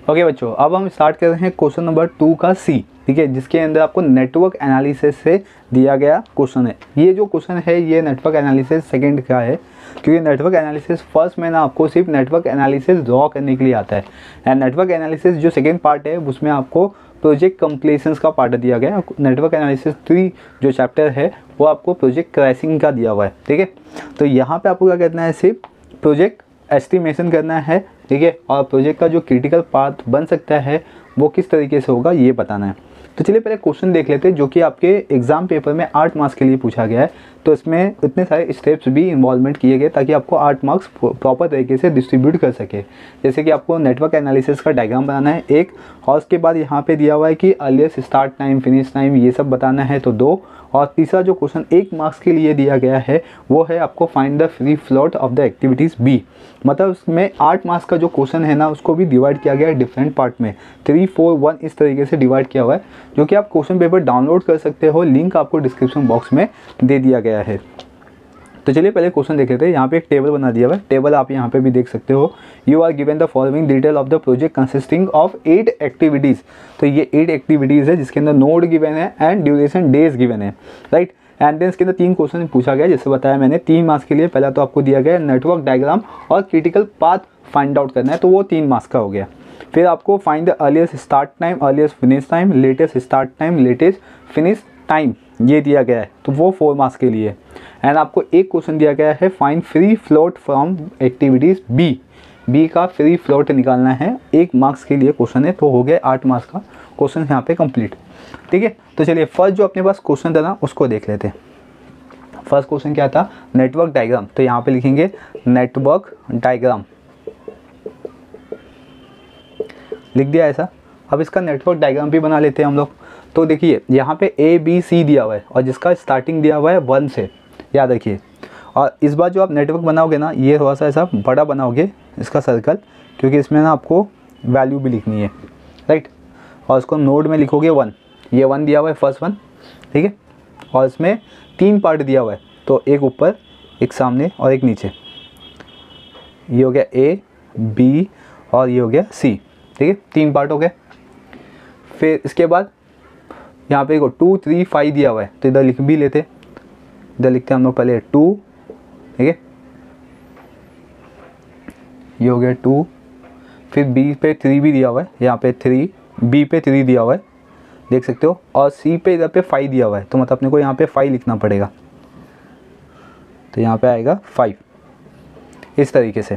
Okay बच्चों, अब हम स्टार्ट कर रहे हैं क्वेश्चन नंबर 2 का सी, ठीक है, जिसके अंदर आपको नेटवर्क एनालिसिस से दिया गया क्वेश्चन है। ये जो क्वेश्चन है ये नेटवर्क एनालिसिस सेकंड का है, क्योंकि नेटवर्क एनालिसिस फर्स्ट में ना आपको सिर्फ नेटवर्क एनालिसिस ड्रॉ करने के लिए आता है, एंड नेटवर्क एनालिसिस जो सेकेंड पार्ट है उसमें आपको प्रोजेक्ट कंप्लीशंस का पार्ट दिया गया है। नेटवर्क एनालिसिस 3 जो चैप्टर है वो आपको प्रोजेक्ट क्रैशिंग का दिया हुआ है, ठीक है। तो यहाँ पे आपको क्या करना है, सिर्फ प्रोजेक्ट एस्टिमेशन करना है, ठीक है, और प्रोजेक्ट का जो क्रिटिकल पाथ बन सकता है वो किस तरीके से होगा ये बताना है। तो चलिए पहले क्वेश्चन देख लेते हैं जो कि आपके एग्जाम पेपर में 8 मार्क्स के लिए पूछा गया है। तो इसमें इतने सारे स्टेप्स भी इन्वॉल्वमेंट किए गए ताकि आपको 8 मार्क्स प्रॉपर तरीके से डिस्ट्रीब्यूट कर सके। जैसे कि आपको नेटवर्क एनालिसिस का डायग्राम बनाना है एक, और उसके बाद यहाँ पे दिया हुआ है कि earliest start time, finish time, ये सब बताना है तो 2। और तीसरा जो क्वेश्चन 1 मार्क्स के लिए दिया गया है वो है आपको find the free float of the activities B. मतलब उसमें 8 मार्क्स का जो क्वेश्चन है ना उसको भी डिवाइड किया गया है डिफरेंट पार्ट में, 3, 4, 1 इस तरीके से डिवाइड किया हुआ है, जो कि आप क्वेश्चन पेपर डाउनलोड कर सकते हो। लिंक आपको डिस्क्रिप्शन बॉक्स में दे दिया गया है। तो चलिए पहले क्वेश्चन देख लेते हैं। यहाँ पे एक टेबल बना दिया हुआ है, टेबल आप यहाँ पे भी देख सकते हो। You are given the following detail of the project consisting of 8 activities. तो ये 8 एक्टिविटीज़ है जिसके अंदर नोड गिवन है एंड ड्यूरेशन डेज गिवन है, राइट। एंड देन इसके अंदर 3 क्वेश्चन पूछा गया, जैसे बताया मैंने 3 मार्क्स के लिए। पहला तो आपको दिया गया नेटवर्क डायग्राम और क्रिटिकल पाथ फाइंड आउट करना है, तो वो 3 मार्क्स का हो गया। फिर आपको find the earliest start time, earliest finish time, latest start time, latest finish time, ये दिया गया है, तो वो 4 मार्क्स के लिए। एंड आपको एक क्वेश्चन दिया गया है find free float from activities B. B का फ्री फ्लोट निकालना है, 1 मार्क्स के लिए क्वेश्चन है, तो हो गया 8 मार्क्स का क्वेश्चन यहाँ पे कंप्लीट, ठीक है। तो चलिए फर्स्ट जो अपने पास क्वेश्चन था ना उसको देख लेते हैं। फर्स्ट क्वेश्चन क्या था, नेटवर्क डायग्राम। तो यहाँ पे लिखेंगे नेटवर्क डायग्राम, लिख दिया ऐसा। अब इसका नेटवर्क डायग्राम भी बना लेते हैं हम लोग। तो देखिए यहाँ पे ABC दिया हुआ है और जिसका स्टार्टिंग दिया हुआ है 1 से, याद रखिए। और इस बार जो आप नेटवर्क बनाओगे ना ये थोड़ा सा ऐसा बड़ा बनाओगे इसका सर्कल, क्योंकि इसमें ना आपको वैल्यू भी लिखनी है, राइट। और उसको नोड में लिखोगे 1, ये 1 दिया हुआ है फर्स्ट 1, ठीक है। और इसमें 3 पार्ट दिया हुआ है, तो एक ऊपर, एक सामने और एक नीचे। ये हो गया A, B और ये हो गया C, ठीक है, 3 पार्ट हो गए। फिर इसके बाद यहाँ पे 2, 3, 5 दिया हुआ है, तो इधर लिख भी लेते, इधर लिखते हैं हम लोग पहले 2, ठीक है, ये हो गया 2। फिर B पे 3 भी दिया हुआ है, यहाँ पे 3, B पे 3 दिया हुआ है, देख सकते हो। और C पे इधर पे 5 दिया हुआ है, तो मतलब अपने को यहाँ पे 5 लिखना पड़ेगा, तो यहाँ पे आएगा 5 इस तरीके से,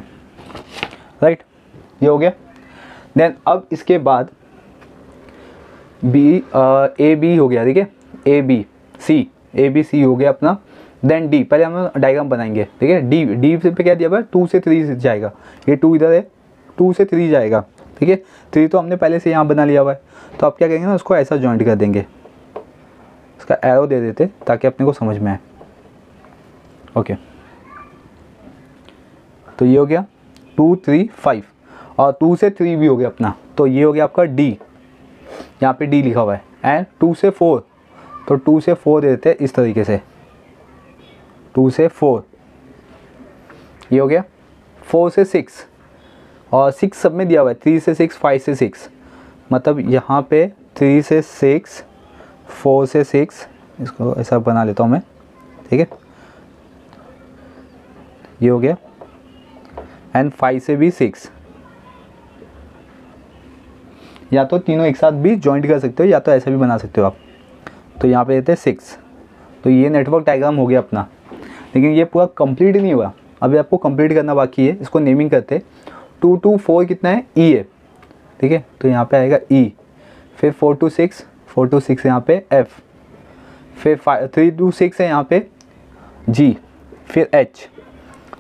राइट। ये हो गया। देन अब इसके बाद AB हो गया, ठीक है, ABC हो गया अपना। देन D, पहले हम डायग्राम बनाएंगे, ठीक है। D पे क्या दिया हुआ है, 2 से 3 जाएगा, ये 2 इधर है, 2 से 3 जाएगा, ठीक है। 3 तो हमने पहले से यहाँ बना लिया हुआ है, तो आप क्या करेंगे ना उसको ऐसा जॉइंट कर देंगे, इसका एरो दे देते ताकि अपने को समझ में आए। ओके, तो ये हो गया 2, 3, 5 और 2 से 3 भी हो गया अपना, तो ये हो गया आपका D, यहाँ पे D लिखा हुआ है। एंड 2 से 4, तो 2 से 4 दे देते हैं इस तरीके से, 2 से 4, ये हो गया। 4 से 6 और 6 सब में दिया हुआ है, 3 से 6, 5 से 6, मतलब यहाँ पे 3 से 6, 4 से 6, इसको ऐसा बना लेता हूँ मैं, ठीक है, ये हो गया। एंड 5 से भी 6, या तो तीनों एक साथ भी जॉइंट कर सकते हो या तो ऐसा भी बना सकते हो आप। तो यहाँ पे देते हैं 6, तो ये नेटवर्क डायग्राम हो गया अपना। लेकिन ये पूरा कंप्लीट नहीं हुआ, अभी आपको कंप्लीट करना बाकी है। इसको नेमिंग करते, 2 to 4 कितना है, E है, ठीक है, तो यहाँ पे आएगा E। फिर 4 to 6 है यहाँ पे F। फिर 3 to 6 है यहाँ पे G, फिर H।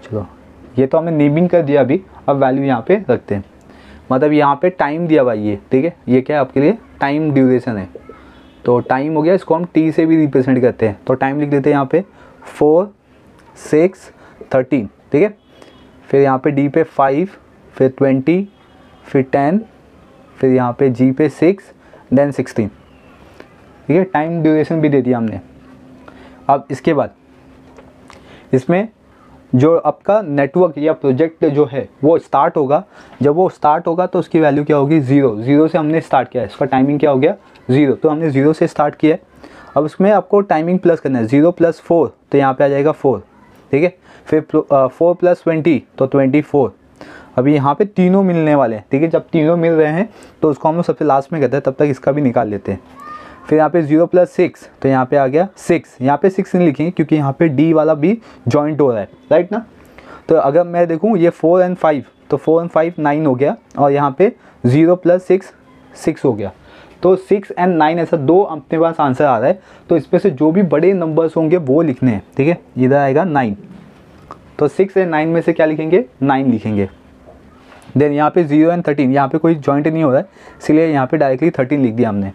चलो ये तो हमने नेमिंग कर दिया अभी, अब वैल्यू यहाँ पे रखते हैं। मतलब यहाँ पे टाइम दिया हुआ है ये, ठीक है, ये क्या है आपके लिए टाइम ड्यूरेशन है, तो टाइम हो गया। इसको हम T से भी रिप्रेजेंट करते हैं, तो टाइम लिख देते हैं यहाँ पे 4, 6, 13, ठीक है। फिर यहाँ पे D पे 5, फिर 20, फिर 10, फिर यहाँ पे G पे 6, देन 16, ठीक है। टाइम ड्यूरेशन भी दे दिया हमने। अब इसके बाद इसमें जो आपका नेटवर्क या प्रोजेक्ट जो है वो स्टार्ट होगा, जब वो स्टार्ट होगा तो उसकी वैल्यू क्या होगी, 0। 0 से हमने स्टार्ट किया है, इसका टाइमिंग क्या हो गया 0, तो हमने 0 से स्टार्ट किया है। अब उसमें आपको टाइमिंग प्लस करना है, 0 + 4 तो यहाँ पे आ जाएगा 4, ठीक है। फिर 4 + 20 तो 24। अभी यहाँ पे तीनों मिलने वाले हैं, ठीक है। जब तीनों मिल रहे हैं तो उसको हम लोग सबसे लास्ट में करते हैं, तब तक इसका भी निकाल लेते हैं। फिर यहाँ पे 0 + 6 तो यहाँ पे आ गया 6। यहाँ पे 6 नहीं लिखेंगे क्योंकि यहाँ पे D वाला भी जॉइंट हो रहा है, राइट ना। तो अगर मैं देखूँ ये 4 और 5 तो 4 और 5 9 हो गया, और यहाँ पे 0 + 6 6 हो गया। तो 6 और 9 ऐसा 2 अपने पास आंसर आ रहा है। तो इसमें से जो भी बड़े नंबर्स होंगे वो लिखने हैं, ठीक है। इधर आएगा 9, तो 6 और 9 में से क्या लिखेंगे, 9 लिखेंगे। देन यहाँ पे 0 और 13, यहाँ पे कोई जॉइंट नहीं हो रहा है, इसलिए यहाँ पे डायरेक्टली 13 लिख दिया हमने।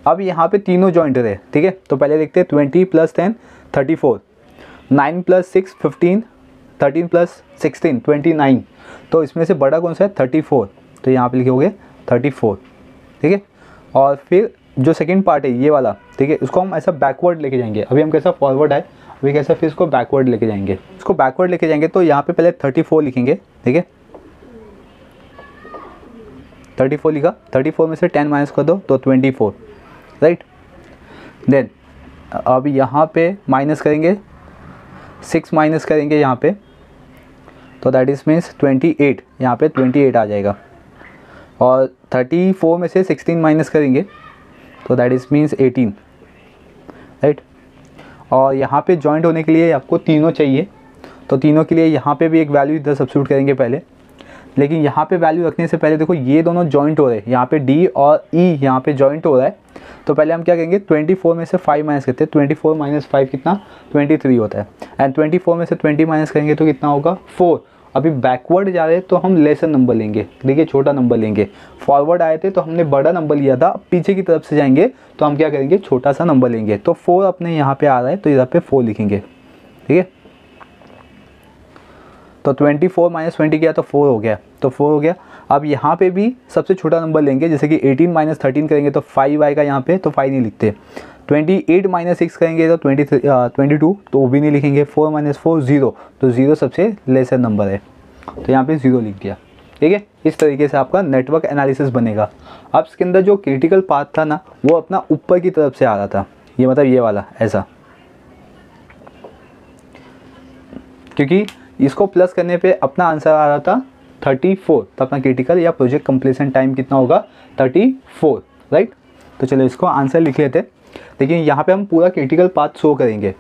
अब यहाँ पे तीनों जॉइंट रहे, ठीक है। तो पहले देखते हैं 20 + 10 34, 9 + 6 15, 13 + 16 29। तो इसमें से बड़ा कौन सा है, 34, तो यहाँ पे लिखोगे 34, ठीक है। और फिर जो सेकंड पार्ट है ये वाला, ठीक है, उसको हम ऐसा बैकवर्ड लेके जाएंगे। अभी हम कैसा फॉरवर्ड है, अभी कैसा फिर इसको बैकवर्ड लेके जाएंगे। इसको बैकवर्ड लेके जाएंगे तो यहाँ पे पहले 34 लिखेंगे, ठीक है। 34 लिखा, 34 में से 10 माइनस कर दो तो 24, राइट। देन अब यहाँ पे माइनस करेंगे, 6 माइनस करेंगे यहाँ पे, तो दैट इज़ मीन्स 28, यहाँ पे 28 आ जाएगा। और 34 में से 16 माइनस करेंगे तो दैट इज़ मीन्स 18, राइट। और यहाँ पे जॉइंट होने के लिए आपको तीनों चाहिए, तो तीनों के लिए यहाँ पे भी एक वैल्यू इधर सब्स्टिट्यूट करेंगे पहले। लेकिन यहाँ पे वैल्यू रखने से पहले देखो ये दोनों जॉइंट हो रहे हैं, यहाँ पे D और E यहाँ पे जॉइंट हो रहा है। तो पहले हम क्या करेंगे, 24 में से 5 माइनस करते हैं, 24 - 5 कितना, 23 होता है। एंड 24 में से 20 माइनस करेंगे तो कितना होगा, 4। अभी बैकवर्ड जा रहे हैं तो हम लेसर नंबर लेंगे, देखिए छोटा नंबर लेंगे। फॉरवर्ड आए थे तो हमने बड़ा नंबर लिया था, पीछे की तरफ से जाएंगे तो हम क्या करेंगे, छोटा सा नंबर लेंगे। तो 4 अपने यहाँ पे आ रहा है तो इधर पे 4 लिखेंगे, ठीक है। तो 24 - 20 किया तो 4 हो गया, तो 4 हो गया। अब यहाँ पे भी सबसे छोटा नंबर लेंगे, जैसे कि 18 - 13 करेंगे तो 5 आएगा यहाँ पे, तो 5 नहीं लिखते। 28 - 6 करेंगे तो 22, तो वो भी नहीं लिखेंगे। 4 - 4 0, तो 0 सबसे लेसर नंबर है, तो यहाँ पे 0 लिख दिया, ठीक है। इस तरीके से आपका नेटवर्क एनालिसिस बनेगा। अब इसके अंदर जो क्रिटिकल पाथ था ना, वो अपना ऊपर की तरफ से आ रहा था, ये मतलब ये वाला ऐसा, क्योंकि इसको प्लस करने पे अपना आंसर आ रहा था 34, तो अपना क्रिटिकल या प्रोजेक्ट कंप्लीशन टाइम कितना होगा, 34, राइट। तो चलो इसको आंसर लिख लेते हैं। लेकिन यहाँ पे हम पूरा क्रिटिकल पाथ शो करेंगे।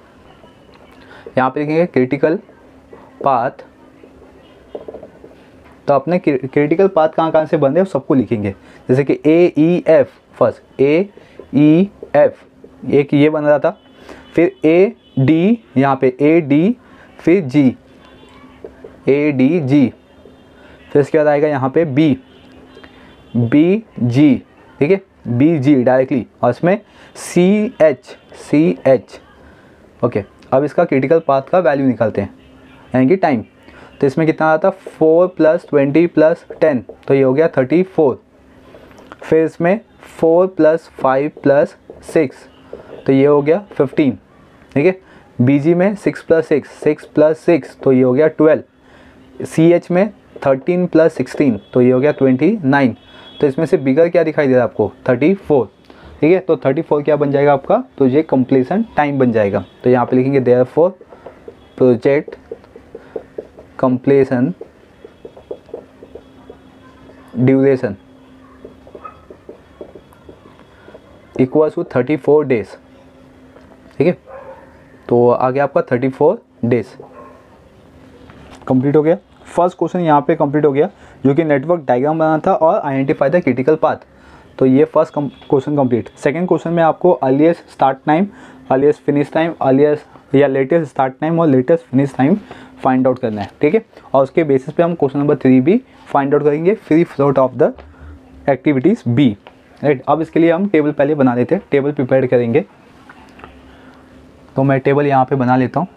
यहाँ पे लिखेंगे क्रिटिकल पाथ, तो अपने क्रिटिकल पाथ कहाँ से बन रहे हैं सबको लिखेंगे। जैसे कि AEF फर्स्ट, AEF एक ये बन रहा था, फिर AD, यहाँ पे AD, फिर G, ADG, फिर इसके बाद आएगा यहाँ पे BG, ठीक है, BG डायरेक्टली, और इसमें CH। ओके, अब इसका क्रिटिकल पाथ का वैल्यू निकालते हैं, यानी कि टाइम। तो इसमें कितना आता, 4 + 20 + 10, तो ये हो गया 34। फिर इसमें 4 + 5 + 6, तो ये हो गया 15, ठीक है। BG में 6 + 6, 6 + 6, तो ये हो गया 12। CH में 13 + 16, तो ये हो गया 29। तो इसमें से बिगर क्या दिखाई दे रहा है आपको, 34, ठीक है। तो 34 क्या बन जाएगा आपका, तो ये कंप्लीशन टाइम बन जाएगा। तो यहाँ पे लिखेंगे therefore project completion duration equals to 34 days, ठीक है। तो आ गया आपका 34 डेज, कंप्लीट हो गया। फर्स्ट क्वेश्चन यहाँ पे कंप्लीट हो गया, जो कि नेटवर्क डायग्राम बनाना था और आइडेंटिफाई द क्रिटिकल पाथ। तो ये first question complete. Second question में आपको earliest start time, earliest finish time, earliest या लेटेस्ट स्टार्ट टाइम और latest finish time find out करना है, ठीक है। और उसके बेसिस पे हम क्वेश्चन नंबर 3 भी फाइंड आउट करेंगे, free float of the activities B, right. अब इसके लिए हम टेबल पहले बना लेते हैं, टेबल प्रिपेयर करेंगे। तो मैं टेबल यहाँ पे बना लेता हूँ।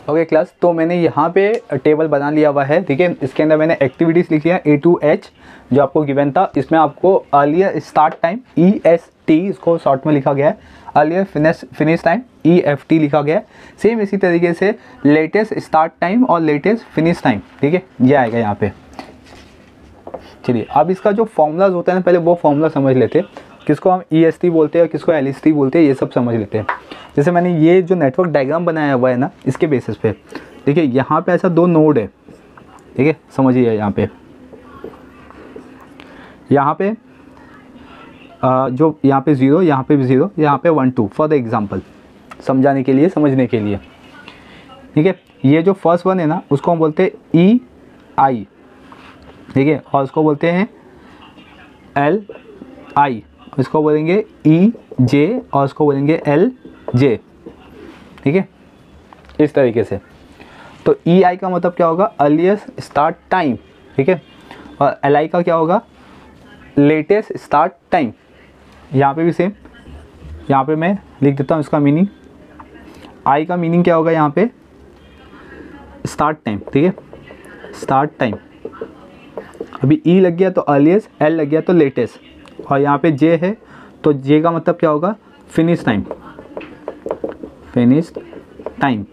ओके क्लास, तो मैंने यहाँ पे टेबल बना लिया हुआ है, ठीक है। इसके अंदर मैंने एक्टिविटीज़ लिखी है A to H जो आपको गिवन था। इसमें आपको अर्लियर स्टार्ट टाइम EST, इसको शॉर्ट में लिखा गया है, अर्लियर फिनिश टाइम EFT लिखा गया है। सेम इसी तरीके से लेटेस्ट स्टार्ट टाइम और लेटेस्ट फिनिश टाइम, ठीक है, ये आएगा यहाँ पे। चलिए अब इसका जो फॉर्मूलाज होता है ना, पहले वो फॉर्मूला समझ लेते हैं, किसको हम EST बोलते हैं और किसको LST बोलते हैं, ये सब समझ लेते हैं। जैसे मैंने ये जो नेटवर्क डायग्राम बनाया हुआ है ना, इसके बेसिस पे देखिए यहाँ पे ऐसा 2 नोड है, ठीक है, समझिए यहाँ पे जो यहाँ पे 0, यहाँ पे भी 0, यहाँ पे 1 2 फॉर द एग्जांपल, समझाने के लिए, समझने के लिए, ठीक है। ये जो फर्स्ट वन है ना, उसको हम बोलते हैं EI, ठीक है, और उसको बोलते हैं LI, इसको बोलेंगे EJ और उसको बोलेंगे LJ, ठीक है, इस तरीके से। तो EI का मतलब क्या होगा, अर्लीस्ट स्टार्ट टाइम, ठीक है, और LI का क्या होगा, लेटेस्ट स्टार्ट टाइम। यहाँ पे भी सेम, यहाँ पे मैं लिख देता हूँ इसका मीनिंग। I का मीनिंग क्या होगा यहाँ पे, स्टार्ट टाइम, ठीक है, स्टार्ट टाइम। अभी E लग गया तो अर्लीस्ट, L लग गया तो लेटेस्ट, और यहाँ पे J है तो J का मतलब क्या होगा, फिनिश टाइम, फिनिश टाइम,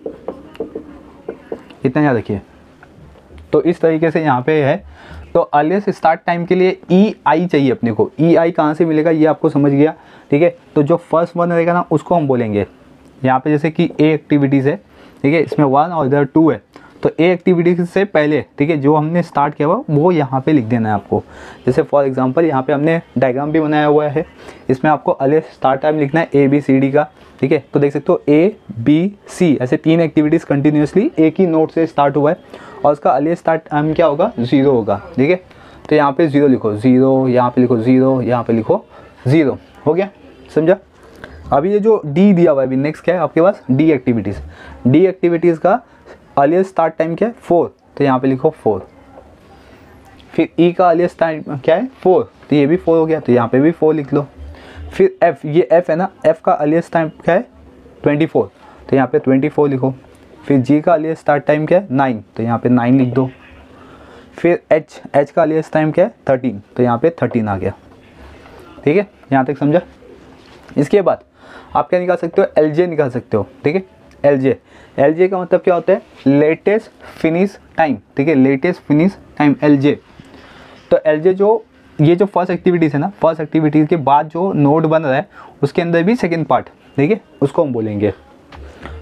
इतना याद रखिए। तो इस तरीके से यहाँ पे है। तो अर्लीस्ट स्टार्ट टाइम के लिए EI चाहिए अपने को। EI कहाँ से मिलेगा ये आपको समझ गया, ठीक है। तो जो फर्स्ट वन रहेगा ना, उसको हम बोलेंगे यहाँ पे, जैसे कि A एक्टिविटीज़ है, ठीक है, इसमें 1 और इधर 2 है, तो A एक्टिविटीज़ से पहले, ठीक है, जो हमने स्टार्ट किया हुआ वो यहाँ पे लिख देना है आपको। जैसे फॉर एग्जांपल यहाँ पे हमने डायग्राम भी बनाया हुआ है, इसमें आपको अर्लीस्ट स्टार्ट टाइम लिखना है ABCD का, ठीक है। तो देख सकते हो ABC, ऐसे 3 एक्टिविटीज़ कंटिन्यूसली एक ही नोट से स्टार्ट हुआ है, और उसका अर्लीस्ट स्टार्ट टाइम क्या होगा, 0 होगा, ठीक है। तो यहाँ पे 0 लिखो, 0, यहाँ पे लिखो 0, यहाँ पे लिखो 0, हो गया, समझा। अभी ये जो D दिया हुआ है, अभी नेक्स्ट क्या है आपके पास, D एक्टिविटीज़ का अर्लीस्ट स्टार्ट टाइम क्या है, 4, तो यहाँ पे लिखो 4। फिर E का अर्लीस्ट टाइम क्या है, 4, तो ये भी 4 हो गया, तो यहाँ पे भी 4 लिख लो। फिर F, ये F है ना, F का अर्लीस्ट टाइम क्या है, 24, तो यहाँ पे 24 लिखो। फिर G का अर्लीस्ट स्टार्ट टाइम क्या है, 9, तो यहाँ पे 9 लिख दो। फिर H का अर्लीस्ट टाइम क्या है, 13, तो यहाँ पे 13 आ गया, ठीक है, यहाँ तक समझा। इसके बाद आप क्या निकाल सकते हो, LJ निकाल सकते हो, ठीक है। LJ का मतलब क्या होता है, लेटेस्ट फिनिश टाइम, ठीक है, लेटेस्ट फिनिश टाइम LJ। तो LJ जो ये जो फर्स्ट एक्टिविटीज़ है ना, फर्स्ट एक्टिविटीज़ के बाद जो नोड बन रहा है उसके अंदर भी सेकेंड पार्ट, ठीक है, उसको हम बोलेंगे।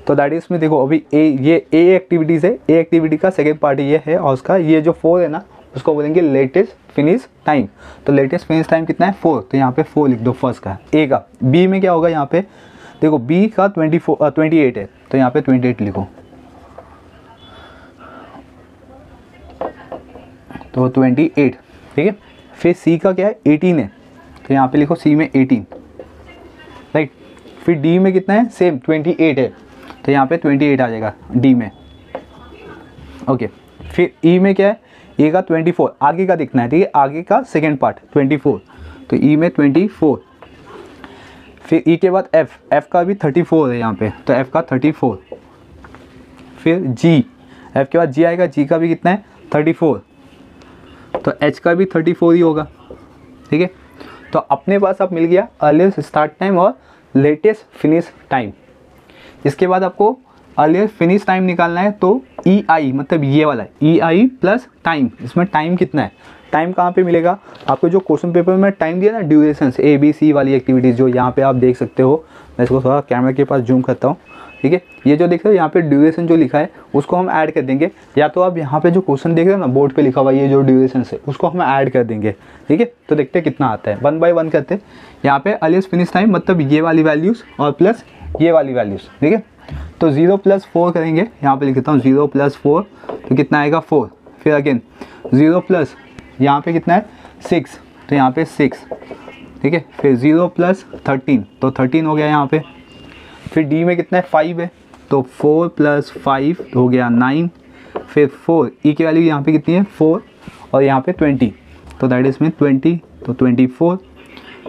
तो दैट इज में देखो अभी ये A एक्टिविटीज़ है, A एक्टिविटी का सेकेंड पार्ट ये है, और उसका ये जो 4 है ना, उसको बोलेंगे लेटेस्ट फिनिश टाइम। तो लेटेस्ट फिनिश टाइम कितना है, 4, तो यहाँ पे 4 लिख दो फर्स्ट का, A का। B में क्या होगा, यहाँ पे देखो B का 28 है, तो यहाँ पे 28 लिखो, तो 28, ठीक है। फिर C का क्या है, 18 है, तो यहाँ पे लिखो C में 18, राइट। फिर D में कितना है, सेम 28 है, तो यहाँ पे 28 आ जाएगा D में, ओके। फिर E में क्या है, E का 24, आगे का दिखना है, ठीक है, आगे का सेकेंड पार्ट 24, तो E में 24। फिर E के बाद F का भी 34 है यहाँ पे, तो F का 34। फिर G, F के बाद G आएगा, G का भी कितना है, 34, तो H का भी 34 ही होगा, ठीक है। तो अपने पास अब मिल गया अर्लीस्ट स्टार्ट टाइम और लेटेस्ट फिनिश टाइम। इसके बाद आपको अर्लीस्ट फिनिश टाइम निकालना है, तो EI मतलब ये वाला है, EI प्लस टाइम। इसमें टाइम कितना है, टाइम कहाँ पे मिलेगा आपको, जो क्वेश्चन पेपर में टाइम दिया ना, ड्यूरेशन ABC वाली एक्टिविटीज़ जो यहाँ पे आप देख सकते हो। मैं इसको थोड़ा कैमरा के पास जूम करता हूँ, ठीक है। ये जो देख रहे हो यहाँ पे ड्यूरेशन जो लिखा है उसको हम ऐड कर देंगे, या तो आप यहाँ पे जो क्वेश्चन देख रहे हो ना बोर्ड पे लिखा हुआ ये जो ड्यूरेशन है उसको हम ऐड कर देंगे, ठीक है। तो देखते हैं कितना आता है, 1 बाय 1 करते हैं। यहाँ पे अर्लीस्ट फिनिश टाइम मतलब ये वाली वैल्यूज़ और प्लस ये वाली वैल्यूज़, ठीक है। तो 0 + 4 करेंगे, यहाँ पे लिख देता हूँ 0 + 4, तो कितना आएगा 4। फिर अगेन 0 प्लस यहाँ पे कितना है 6, तो यहाँ पे 6, ठीक है। फिर 0 + 13, तो 13 हो गया यहाँ पे। फिर D में कितना है 5 है, तो 4 + 5 हो गया 9। फिर 4 E की वैल्यू यहाँ पे कितनी है 4, और यहाँ पे 20, तो दैट इज में 20, तो 24।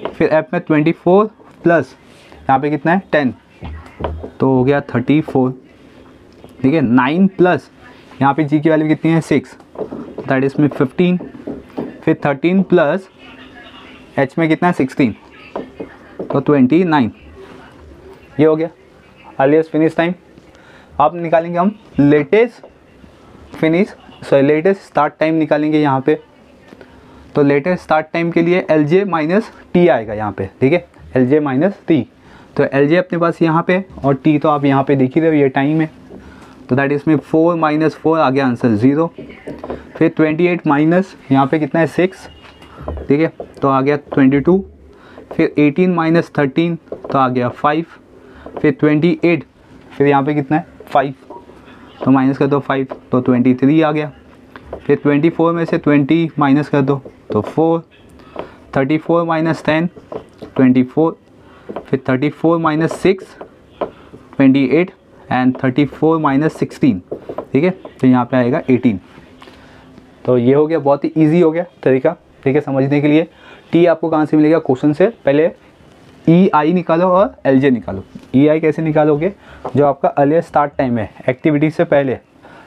फिर F में 24 प्लस यहाँ पे कितना है 10, तो हो गया 34, ठीक है। 9 प्लस यहाँ पे G की वैल्यू कितनी है 6, दैट इज में 15। फिर 13 प्लस H में कितना है 16, तो 29, ये हो गया अर्लीस्ट फिनिश टाइम। अब निकालेंगे हम लेटेस्ट स्टार्ट टाइम निकालेंगे यहाँ पे। तो लेटेस्ट स्टार्ट टाइम के लिए LJ माइनस टी आएगा यहाँ पे, ठीक है, LJ माइनस टी। तो LJ अपने पास यहाँ पे और T तो आप यहाँ पे देख ही रहे हो, ये टाइम है। तो दैट इसमें 4 माइनस 4 आ गया आंसर 0। फिर 28 माइनस यहाँ पे कितना है 6, ठीक है, तो आ गया 22। फिर 18 माइनस 13 तो आ गया 5। फिर 28, फिर यहाँ पे कितना है 5, तो माइनस कर दो 5 तो 23 आ गया। फिर 24 में से 20 माइनस कर दो तो 4। 34 माइनस 10 24। फिर 34 माइनस 6 28 एंड 34 माइनस 16, ठीक है, तो यहाँ पे आएगा 18। तो ये हो गया, बहुत ही ईजी हो गया तरीका, ठीक है, समझने के लिए। टी आपको कहाँ से मिलेगा क्वेश्चन से, पहले EI निकालो और LJ निकालो। EI कैसे निकालोगे, जो आपका अर्लीस्ट स्टार्ट टाइम है एक्टिविटी से पहले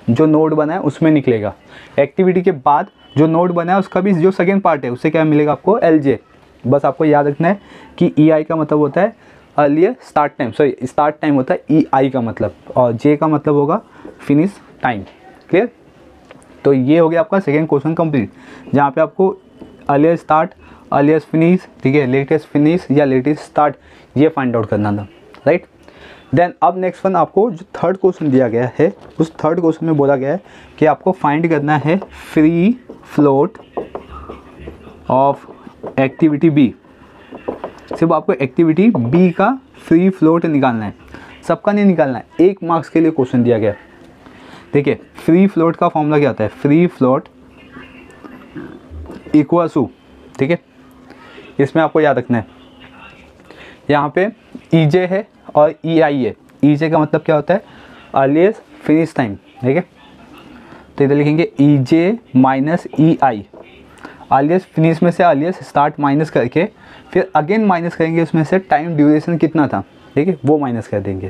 जो नोड बना है उसमें निकलेगा। एक्टिविटी के बाद जो नोड बना है उसका भी जो सेकेंड पार्ट है उससे क्या मिलेगा आपको LJ। बस आपको याद रखना है कि EI का मतलब होता है earlier start time, sorry start time होता है EI का मतलब, और J का मतलब होगा फिनिश टाइम। क्लियर। तो ये हो गया आपका सेकेंड क्वेश्चन कंप्लीट, जहाँ पे आपको अर्लियर स्टार्ट, अर्लिएस्ट फिनिश, ठीक है, लेटेस्ट फिनिश या लेटेस्ट स्टार्ट ये फाइंड आउट करना था, राइट। देन अब नेक्स्ट वन आपको जो थर्ड क्वेश्चन दिया गया है, उस थर्ड क्वेश्चन में बोला गया है कि आपको फाइंड करना है free float of activity B. सिर्फ आपको एक्टिविटी बी का फ्री फ्लोट निकालना है, सबका नहीं निकालना है, 1 मार्क्स के लिए क्वेश्चन दिया गया। देखिए फ्री फ्लोट का फॉर्मूला क्या होता है, फ्री फ्लोट इक्वल टू, ठीक है, इसमें आपको याद रखना है यहाँ पे EJ है और EI है। EJ का मतलब क्या होता है, अर्लीस्ट फिनिश टाइम, ठीक है, तो इधर लिखेंगे EJ minus EI। Earliest finish में से अर्लीस्ट स्टार्ट माइनस करके फिर अगेन माइनस करेंगे उसमें से टाइम ड्यूरेशन कितना था, ठीक है, वो माइनस कर देंगे,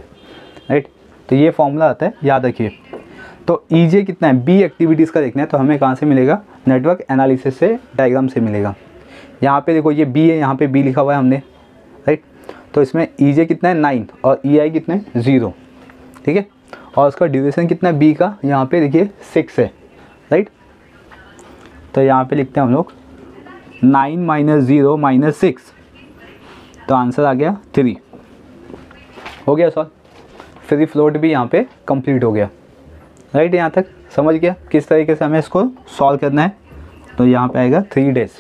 राइट। तो ये फॉर्मूला आता है, याद रखिए। तो EJ कितना है, B एक्टिविटीज़ का देखना है, तो हमें कहाँ से मिलेगा, नेटवर्क एनालिसिस से, डायग्राम से मिलेगा। यहाँ पे देखो ये B है, यहाँ पे B लिखा हुआ है हमने, राइट। तो इसमें EJ कितना है 9 और EI कितना है 0, ठीक है, और उसका ड्यूरेशन कितना है B का, यहाँ पे देखिए 6 है, राइट। तो यहाँ पे लिखते हैं हम लोग 9 माइनस 0 माइनस 6, तो आंसर आ गया 3। हो गया सॉल्व, फ्री फ्लोट भी यहाँ पे कंप्लीट हो गया, राइट। यहाँ तक समझ गया किस तरीके से हमें इसको सॉल्व करना है। तो यहाँ पे आएगा 3 डेज।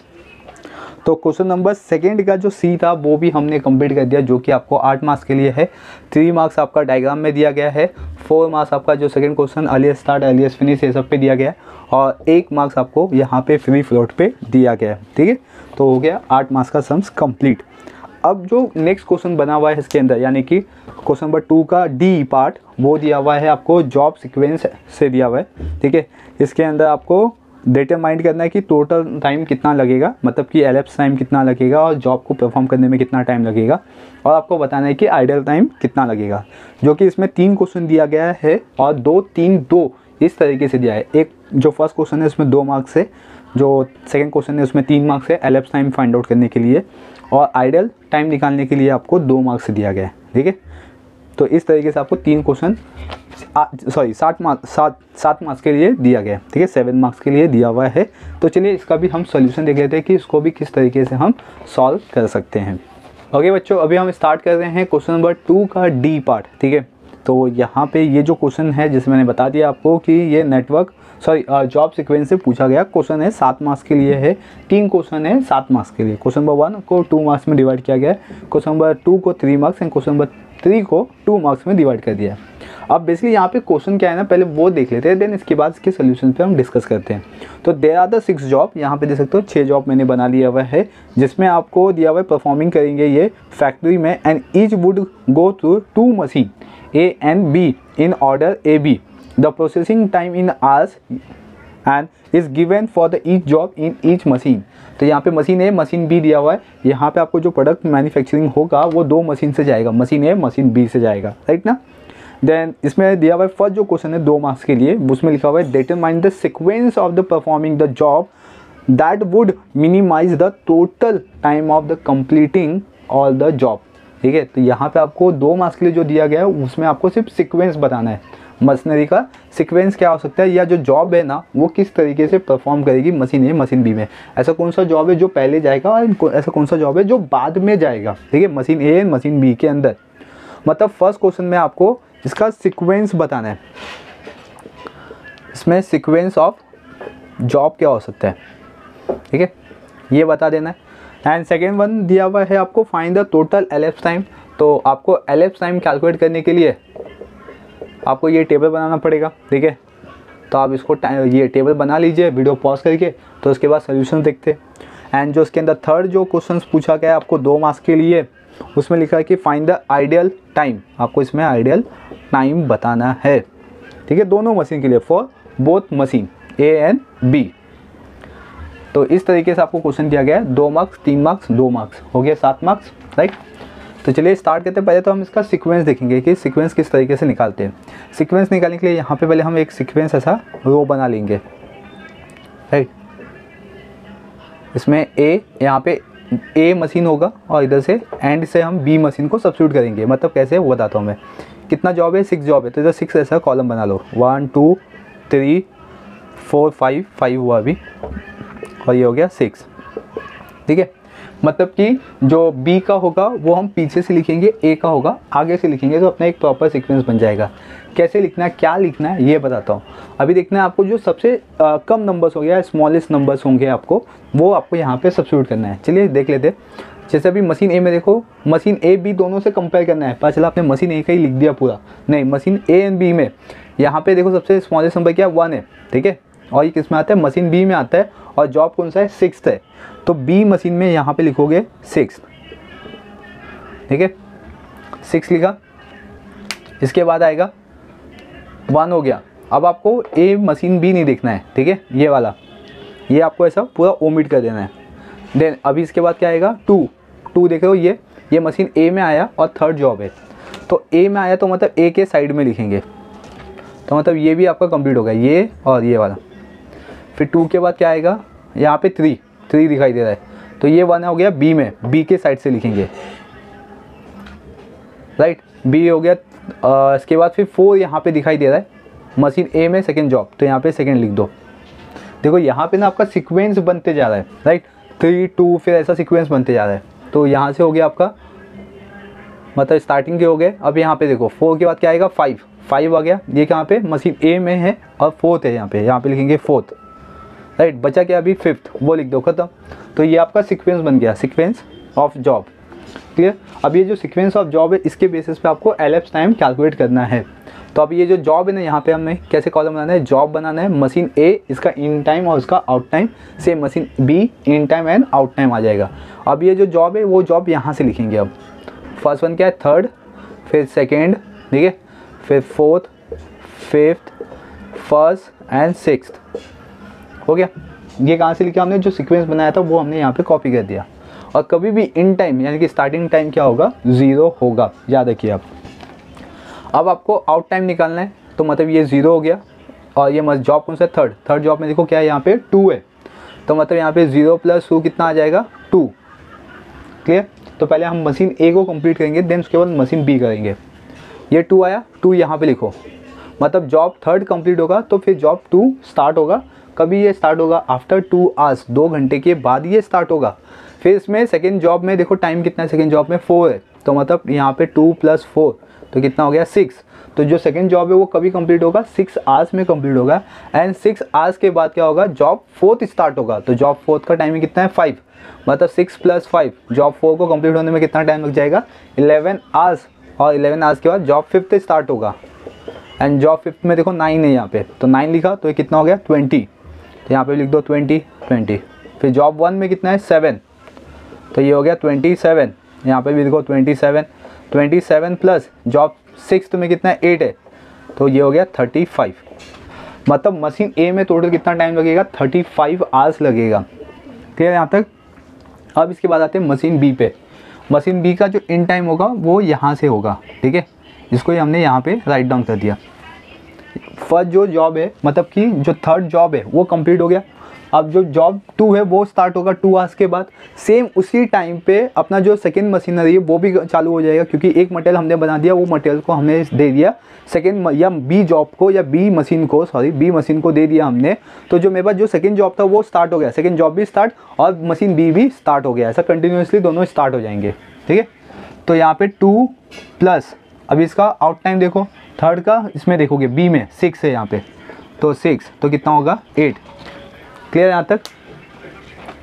तो क्वेश्चन नंबर सेकेंड का जो C था वो भी हमने कंप्लीट कर दिया, जो कि आपको 8 मार्क्स के लिए है। 3 मार्क्स आपका डायग्राम में दिया गया है, 4 मार्क्स आपका जो second question earliest start earliest finish ये सब पे दिया गया है, और 1 मार्क्स आपको यहाँ पे फ्री फ्लोट पे दिया गया है, ठीक है। तो हो गया 8 मार्क्स का सम्स कंप्लीट। अब जो नेक्स्ट क्वेश्चन बना हुआ है इसके अंदर, यानी कि क्वेश्चन नंबर 2 का D पार्ट, वो दिया हुआ है आपको जॉब सीक्वेंस से दिया हुआ है, ठीक है। इसके अंदर आपको डिटरमाइन करना है कि टोटल टाइम कितना लगेगा, मतलब कि एलएप्स टाइम कितना लगेगा और जॉब को परफॉर्म करने में कितना टाइम लगेगा, और आपको बताना है कि आइडल टाइम कितना लगेगा। जो कि इसमें 3 क्वेश्चन दिया गया है और 2 3 2 इस तरीके से दिया है। एक जो फर्स्ट क्वेश्चन है उसमें 2 मार्क्स है, जो सेकंड क्वेश्चन है उसमें 3 मार्क्स है एलएप्स टाइम फाइंड आउट करने के लिए, और आइडल टाइम निकालने के लिए आपको 2 मार्क्स दिया गया है, ठीक है। तो इस तरीके से आपको 3 क्वेश्चन 7 मार्क्स के लिए दिया गया है, ठीक है, 7 मार्क्स के लिए दिया हुआ है। तो चलिए इसका भी हम सॉल्यूशन देख लेते हैं कि इसको भी किस तरीके से हम सॉल्व कर सकते हैं। ओके बच्चों, अभी हम स्टार्ट कर रहे हैं क्वेश्चन नंबर 2 का D पार्ट, ठीक है। तो यहाँ पे ये जो क्वेश्चन है जिसमें मैंने बता दिया आपको कि ये नेटवर्क जॉब सीक्वेंस से पूछा गया क्वेश्चन है, 7 मार्क्स के लिए है। 3 क्वेश्चन है 7 मार्क्स के लिए। क्वेश्चन नंबर 1 को 2 मार्क्स में डिवाइड किया गया है, क्वेश्चन नंबर 2 को 3 मार्क्स एंड क्वेश्चन नंबर 3 को 2 मार्क्स में डिवाइड कर दिया है। अब बेसिकली यहाँ पे क्वेश्चन क्या है ना, पहले वो देख लेते हैं, देन इसके बाद इसके सोल्यूशन पे हम डिस्कस करते हैं। तो देयर आर द 6 जॉब, यहाँ पे देख सकते हो 6 जॉब मैंने बना लिया हुआ है, जिसमें आपको दिया हुआ है परफॉर्मिंग करेंगे ये फैक्ट्री में, and each would go through 2 machine A and B in order AB. The processing time in hours and is given for the each job in each machine. तो यहाँ पे मशीन A मशीन B दिया हुआ है, यहाँ पे आपको जो प्रोडक्ट मैन्युफैक्चरिंग होगा वो 2 मशीन से जाएगा, मशीन A मशीन B से जाएगा, राइट ना। देन इसमें दिया हुआ है फर्स्ट जो क्वेश्चन है 2 मार्क्स के लिए, उसमें लिखा हुआ है determine the sequence of the performing the job that would minimise the total time of the completing all the job. ठीक है। तो यहाँ पे आपको 2 मार्क्स के लिए जो दिया गया है उसमें आपको सिर्फ सीक्वेंस बताना है, मशीनरी का सीक्वेंस क्या हो सकता है, या जो जॉब है ना वो किस तरीके से परफॉर्म करेगी मशीन ए मशीन बी में। ऐसा कौन सा जॉब है जो पहले जाएगा और ऐसा कौन सा जॉब है जो बाद में जाएगा, ठीक है, मशीन ए मशीन बी के अंदर। मतलब फर्स्ट क्वेश्चन में आपको इसका सीक्वेंस बताना है, इसमें सीक्वेंस ऑफ जॉब क्या हो सकता है, ठीक है, ये बता देना है। एंड सेकेंड वन दिया हुआ है आपको फाइंड द टोटल एलएप्स टाइम। तो आपको एलएप्स टाइम कैलकुलेट करने के लिए आपको ये टेबल बनाना पड़ेगा, ठीक है। तो आप इसको ये टेबल बना लीजिए वीडियो पॉज करके, तो उसके बाद सोल्यूशन देखते हैं। एंड जो उसके अंदर थर्ड जो क्वेश्चन पूछा गया है आपको 2 मार्क्स के लिए, उसमें लिखा है कि फाइंड द आइडियल टाइम। आपको इसमें आइडियल टाइम बताना है, ठीक है, दोनों मशीन के लिए, for both machine A and B. तो इस तरीके से आपको क्वेश्चन दिया गया है, 2 मार्क्स 3 मार्क्स 2 मार्क्स, हो गया 7 मार्क्स, राइट। तो चलिए स्टार्ट करते हैं। पहले तो हम इसका सीक्वेंस देखेंगे कि सीक्वेंस किस तरीके से निकालते हैं। सीक्वेंस निकालने के लिए यहाँ पे पहले हम एक सीक्वेंस ऐसा रो बना लेंगे, राइट। इसमें ए, यहाँ पे ए मशीन होगा और इधर से एंड से हम बी मशीन को सब्स्टिट्यूट करेंगे। मतलब कैसे वो बताता हूँ मैं। कितना जॉब है, 6 जॉब है, तो इधर 6 ऐसा कॉलम बना लो, 1 2 3 4 5 हुआ अभी, और ये हो गया 6, ठीक है। मतलब कि जो बी का होगा वो हम पीछे से लिखेंगे, ए का होगा आगे से लिखेंगे, तो अपना एक प्रॉपर सीक्वेंस बन जाएगा। कैसे लिखना है, क्या लिखना है, ये बताता हूँ। अभी देखना है आपको जो सबसे कम नंबर्स हो गया, स्मॉलेस्ट नंबर्स होंगे आपको, वो आपको यहाँ पे सब्स्टिट्यूट करना है। चलिए देख लेते हैं। जैसे अभी मशीन ए में देखो, मशीन ए बी दोनों से कंपेयर करना है। पता चला आपने मशीन ए का ही लिख दिया पूरा, नहीं, मशीन ए एंड बी में यहाँ पे देखो सबसे स्मॉलेस्ट नंबर क्या है, 1 है, ठीक है। और ये किस में आता है, मशीन बी में आता है, और जॉब कौन सा है, 6 है। तो बी मशीन में यहाँ पे लिखोगे 6, ठीक है, 6 लिखा। इसके बाद आएगा 1 हो गया। अब आपको ए मशीन बी नहीं देखना है, ठीक है, ये वाला, ये आपको ऐसा पूरा ओमिट कर देना है। देन अभी इसके बाद क्या आएगा, 2 देख रहे हो, ये मशीन ए में आया और थर्ड जॉब है। तो ए में आया तो मतलब ए के साइड में लिखेंगे, तो मतलब ये भी आपका कंप्लीट होगा, ये और ये वाला। फिर 2 के बाद क्या आएगा, यहाँ पे 3 दिखाई दे रहा है, तो ये 1 हो गया बी में, बी के साइड से लिखेंगे, राइट, बी हो गया। इसके बाद फिर 4 यहाँ पे दिखाई दे रहा है, मशीन ए में सेकंड जॉब, तो यहाँ पे सेकंड लिख दो। देखो यहाँ पे ना आपका सीक्वेंस बनते जा रहा है, राइट, 3 2 फिर ऐसा सीक्वेंस बनते जा रहा है। तो यहाँ से हो गया आपका, मतलब स्टार्टिंग के हो गए। अब यहाँ पे देखो 4 के बाद क्या आएगा, 5 आ गया। ये कहाँ पे, मशीन ए में है और 4th है, यहाँ पे लिखेंगे 4th, राइट। बचा क्या अभी, 5th, वो लिख दो, खत्म। तो ये आपका सीक्वेंस बन गया, सीक्वेंस ऑफ जॉब, क्लियर। अब ये जो सीक्वेंस ऑफ जॉब है, इसके बेसिस पे आपको एलएप्स टाइम कैलकुलेट करना है। तो अब ये जो जॉब है ना, यहाँ पे हमने कैसे कॉलम बनाना है, जॉब बनाना है। मशीन ए इसका इन टाइम और उसका out time, same machine be in time and out time आ जाएगा। अब ये जो जॉब है वो जॉब यहाँ से लिखेंगे। अब फर्स्ट वन क्या है, 3rd, फिर 2nd, ठीक है, फिर 4th 5th 1st and 6th, हो गया। ये कहाँ से लिखा हमने, जो सीक्वेंस बनाया था वो हमने यहाँ पे कॉपी कर दिया। और कभी भी इन टाइम यानी कि स्टार्टिंग टाइम क्या होगा, 0 होगा, याद रखिए आप। अब आपको आउट टाइम निकालना है, तो मतलब ये 0 हो गया। और ये जॉब कौन सा है, थर्ड जॉब में देखो क्या है, यहाँ पे 2 है, तो मतलब यहाँ पे 0 + 2 कितना आ जाएगा, 2, क्लियर। तो पहले हम मशीन ए को कंप्लीट करेंगे, देन उसके बाद मशीन बी करेंगे। ये 2 आया, 2 यहाँ पे लिखो, मतलब जॉब 3rd कंप्लीट होगा तो फिर जॉब 2 स्टार्ट होगा। कभी ये स्टार्ट होगा आफ्टर 2 आवर्स, 2 घंटे के बाद ये स्टार्ट होगा। फिर इसमें सेकेंड जॉब में देखो टाइम कितना है, सेकेंड जॉब में 4 है, तो मतलब यहाँ पे 2 + 4 तो कितना हो गया, 6। तो जो सेकेंड जॉब है वो कभी कंप्लीट होगा, 6 आवर्स में कंप्लीट होगा। एंड 6 आवर्स के बाद क्या होगा, जॉब 4th स्टार्ट होगा। तो जॉब 4th का टाइमिंग कितना है, 5, मतलब 6 + 5, जॉब 4 को कंप्लीट होने में कितना टाइम लग जाएगा, 11 आवर्स। और 11 आवर्स के बाद जॉब 5th स्टार्ट होगा। एंड जॉब 5th में देखो 9 है यहाँ पे, तो 9 लिखा, तो ये कितना हो गया, 20, तो यहाँ पे लिख दो 20। फिर जॉब 1 में कितना है, 7, तो ये हो गया 27, यहाँ पे भी देखो 27 प्लस जॉब 6th में कितना है, 8 है, तो ये हो गया 35। मतलब मशीन ए में टोटल कितना टाइम लगेगा, 35 आवर्स लगेगा, क्लियर यहाँ तक। अब इसके बाद आते हैं मशीन बी पे। मशीन बी का जो इन टाइम होगा वो यहाँ से होगा, ठीक है, इसको हमने यहाँ पे राइट डाउन कर दिया। फर्स्ट जो जॉब है, मतलब कि जो 3rd जॉब है वो कंप्लीट हो गया, अब जो जॉब 2 है वो स्टार्ट होगा 2 आवर्स के बाद। सेम उसी टाइम पे अपना जो सेकेंड मशीनरी है वो भी चालू हो जाएगा, क्योंकि एक मटेरियल हमने बना दिया, वो मटेरियल को हमने दे दिया सेकेंड या बी जॉब को या बी मशीन को दे दिया हमने। तो जो मेरे पास जो सेकेंड जॉब था वो स्टार्ट हो गया, सेकेंड जॉब भी स्टार्ट और मशीन बी भी स्टार्ट हो गया। ऐसा कंटिन्यूसली दोनों स्टार्ट हो जाएंगे, ठीक है। तो यहाँ पे 2 प्लस, अभी इसका आउट टाइम देखो, थर्ड का इसमें देखोगे बी में 6 है यहाँ पे, तो 6 तो कितना होगा 8। क्लियर यहाँ तक।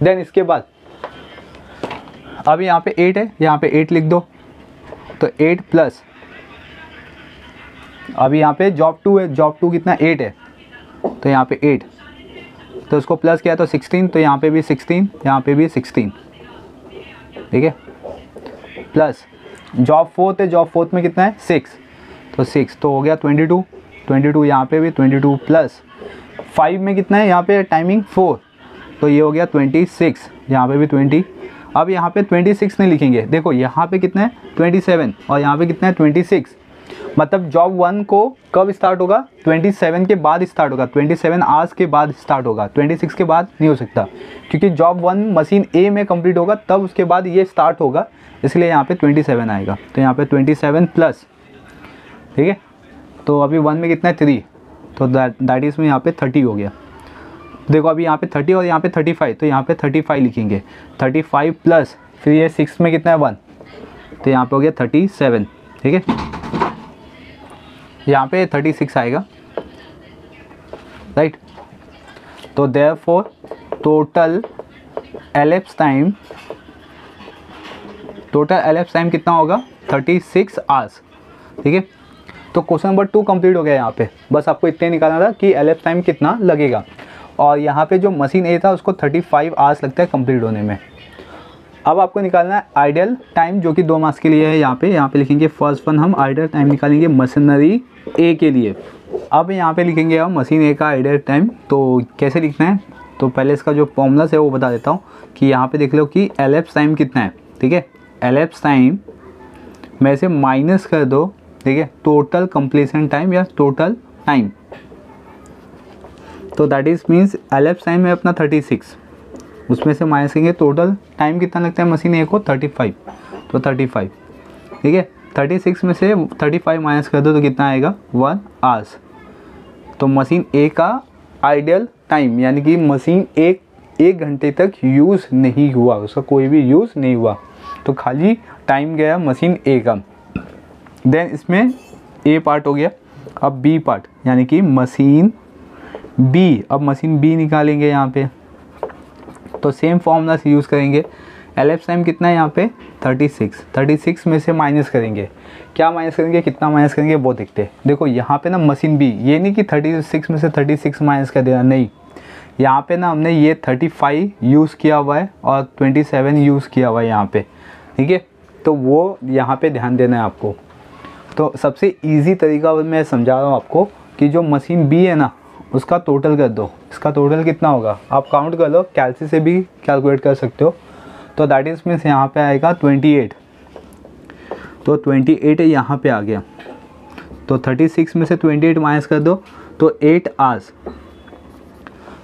देन इसके बाद अब यहाँ पे 8 है, यहाँ पे 8 लिख दो, तो 8 प्लस, अभी यहाँ पे जॉब 2 है, जॉब 2 कितना 8 है, तो यहाँ पे 8, तो इसको प्लस किया तो 16, तो यहाँ पे भी 16, यहाँ पे भी 16, ठीक है। प्लस जॉब 4 है, जॉब 4 में कितना है 6, तो 6 तो हो गया 22, यहाँ पे भी 22 प्लस 5 में कितना है यहाँ पे टाइमिंग 4, तो ये हो गया 26, यहाँ पे भी 20। अब यहाँ पे 26 नहीं लिखेंगे, देखो यहाँ पे कितना है 27 और यहाँ पे कितना है 26, मतलब जॉब 1 को कब स्टार्ट होगा 27 के बाद स्टार्ट होगा, 27 आवर्स के बाद स्टार्ट होगा, 26 के बाद नहीं हो सकता, क्योंकि जॉब 1 मशीन ए में कंप्लीट होगा तब उसके बाद ये स्टार्ट होगा, इसलिए यहाँ पे 27 आएगा। तो यहाँ पे 27 प्लस, ठीक है। तो अभी 1 में कितना है 3, तो दैट इज़ में यहाँ पे 30 हो गया। देखो अभी यहाँ पे 30 और यहाँ पे 35, तो यहाँ पे 35 लिखेंगे, 35 प्लस फिर ये 6 में कितना है 1, तो यहाँ पे हो गया 37, ठीक है। यहाँ पे 36 आएगा, राइट। तो देयरफॉर टोटल elapsed टाइम कितना होगा 36 आवर्स, ठीक है। तो क्वेश्चन नंबर 2 कंप्लीट हो गया। यहाँ पे बस आपको इतने निकालना था कि elapsed टाइम कितना लगेगा, और यहाँ पे जो मशीन ए था उसको 35 आवर्स लगता है कंप्लीट होने में। अब आपको निकालना है आइडियल टाइम, जो कि 2 मास के लिए है। यहाँ पे लिखेंगे फर्स्ट वन हम आइडियल टाइम निकालेंगे मशीनरी ए के लिए। अब यहाँ पे लिखेंगे हम मशीन ए का आइडियल टाइम, तो कैसे लिखना है, तो पहले इसका जो फॉर्मूला है वो बता देता हूँ कि यहाँ पे देख लो कि elapsed टाइम कितना है, ठीक है। elapsed टाइम में से माइनस कर दो, ठीक है, टोटल कंप्लीशन टाइम या टोटल टाइम, तो that is means elapsed time है अपना 36, उसमें से माइनस करेंगे टोटल टाइम कितना लगता है मशीन ए को 35, तो 35, ठीक है। 36 में से 35 माइनस कर दो तो कितना आएगा 1 आवर्स। तो मशीन ए का आइडियल टाइम यानी कि मशीन एक घंटे तक यूज़ नहीं हुआ, उसका कोई भी यूज़ नहीं हुआ, तो खाली टाइम गया मशीन ए का। देन इसमें ए पार्ट हो गया, अब बी पार्ट यानी कि मशीन बी। अब मशीन बी निकालेंगे यहाँ पे, तो सेम फॉर्मूला से यूज़ करेंगे। elapsed टाइम कितना है यहाँ पे 36 में से माइनस करेंगे, क्या माइनस करेंगे कितना माइनस करेंगे वो देखते हैं। देखो यहाँ पे ना मशीन बी, ये नहीं कि 36 में से 36 माइनस कर देना, नहीं, यहाँ पे ना हमने ये 35 यूज़ किया हुआ है और 27 यूज़ किया हुआ है यहाँ पे, ठीक है। तो वो यहाँ पे ध्यान देना है आपको। तो सबसे ईजी तरीका मैं समझा रहा हूँ आपको कि जो मशीन बी है ना उसका टोटल कर दो, इसका टोटल कितना होगा आप काउंट कर लो, कैलसी से भी कैलकुलेट कर सकते हो। तो दैट इज मीन्स यहाँ पे आएगा 28, तो 28 यहाँ पे आ गया, तो 36 में से 28 माइनस कर दो तो 8 आवर्स।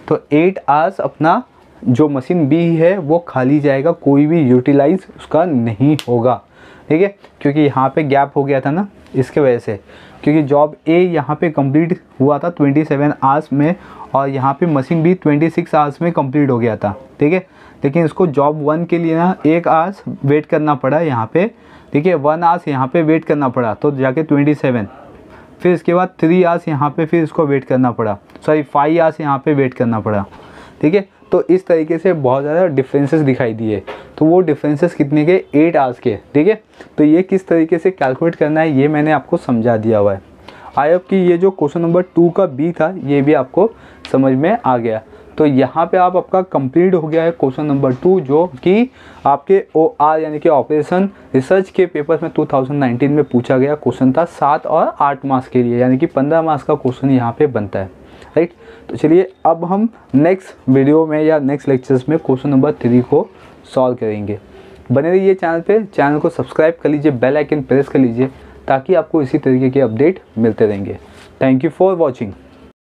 तो 8 आवर्स अपना जो मशीन बी है वो खाली जाएगा, कोई भी यूटिलाइज उसका नहीं होगा, ठीक है। क्योंकि यहाँ पे गैप हो गया था ना इसके वजह से, क्योंकि जॉब ए यहाँ पे कंप्लीट हुआ था 27 आवर्स में और यहाँ पे मशीन बी 26 आवर्स में कंप्लीट हो गया था, ठीक है। लेकिन इसको जॉब 1 के लिए ना 1 आवर्स वेट करना पड़ा यहाँ पे, ठीक है, 1 आवर्स यहाँ पे वेट करना पड़ा तो जाके 27, फिर इसके बाद 3 आवर्स यहाँ पे फिर इसको वेट करना पड़ा, सॉरी 5 आवर्स यहाँ पे वेट करना पड़ा, ठीक है। तो इस तरीके से बहुत ज़्यादा डिफरेंसेस दिखाई दिए। तो वो डिफरेंसेस कितने के 8 आवर्स के, ठीक है। तो ये किस तरीके से कैलकुलेट करना है ये मैंने आपको समझा दिया हुआ है। आई होप कि ये जो क्वेश्चन नंबर 2 का बी था ये भी आपको समझ में आ गया। तो यहाँ पे आपका कंप्लीट हो गया है क्वेश्चन नंबर 2, जो कि आपके OR यानी कि ऑपरेशन रिसर्च के पेपर में 2019 में पूछा गया क्वेश्चन था 7 और 8 मार्क्स के लिए, यानी कि 15 मार्क्स का क्वेश्चन यहाँ पे बनता है, राइट। तो चलिए अब हम नेक्स्ट वीडियो में या नेक्स्ट लेक्चर्स में क्वेश्चन नंबर 3 को सॉल्व करेंगे। बने रहिए चैनल पे, चैनल को सब्सक्राइब कर लीजिए, बेल आइकन प्रेस कर लीजिए ताकि आपको इसी तरीके के अपडेट मिलते रहेंगे। Thank you for watching.